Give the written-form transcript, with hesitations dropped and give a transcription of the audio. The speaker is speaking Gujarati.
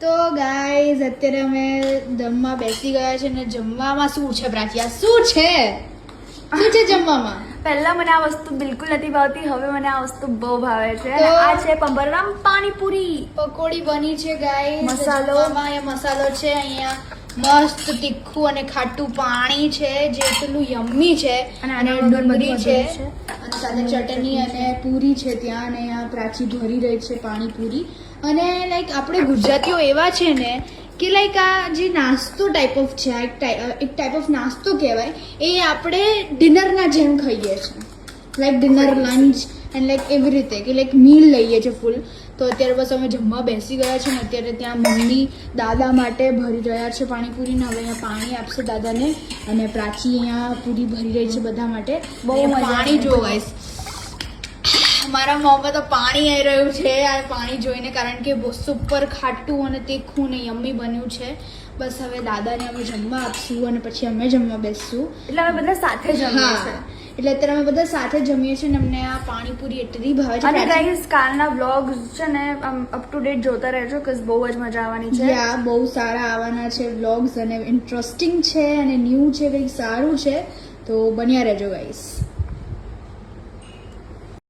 તો ગાઈઝ અત્યારે અમે જમવા બેસી ગયા છે ને જમવામાં શું છે પ્રાચ્યા શું છે જમવામાં? પહેલા મને આ વસ્તુ બિલકુલ નથી ભાવતી, હવે મને આ વસ્તુ બહુ ભાવે છે. તો અને આ છે પંબરરામ પાણીપુરી. પકોડી બની છે ગાઈઝ. મસાલો. અહીંયા મસાલો છે, અહીંયા મસ્ત તીખું અને ખાટું પાણી છે જે એટલું યમ્મી છે અને ડુંગળી છે અને સાથે ચટણી અને પૂરી છે ત્યાં અને અહીંયા પ્રાચી ભરી રહી છે પાણીપુરી. અને લાઈક આપણે ગુજરાતીઓ એવા છે ને કે લાઈક આ જે નાસ્તો ટાઈપ ઓફ છે, આ એક ટાઈપ ઓફ નાસ્તો કહેવાય, એ આપણે ડિનરના જેમ ખાઈએ છીએ. Like dinner lunch and like એવી રીતે કે લાઈક મીલ લઈએ છીએ ફૂલ. તો અત્યારે બસ અમે જમવા બેસી ગયા છે ને અત્યારે ત્યાં મમ્મી દાદા માટે ભરી રહ્યા છે પાણીપુરીને. હવે અહીંયા પાણી આપશે દાદાને અને પ્રાચી અહીંયા પૂરી ભરી રહી છે બધા માટે. બહુ પાણી જો ગાઈસ, મારા મોંમાં તો પાણી આવી રહ્યું છે આ પાણી જોઈને, કારણ કે બહુ સુપર ખાટું અને તીખું ને યમ્મી બન્યું છે. બસ હવે દાદાને અમે જમવા આપશું અને પછી અમે જમવા બેસશું. એટલે અમે બધા સાથે જમીએ છીએ. એટલે અત્યારે અમે બધા સાથે જમીએ છીએ ને અમને આ પાણીપુરી એટલી ભાવે છે. અને ગાઈસ કાલના વ્લોગ્સ છે ને અપ ટુ ડેટ જોતા રહેજો કે બહુ જ મજા આવવાની છે. યા બહુ સારા આવવાના છે વ્લોગ્સ અને ઇન્ટરેસ્ટિંગ છે અને ન્યૂ છે, કંઈક સારું છે, તો બન્યા રહેજો ગાઈસ.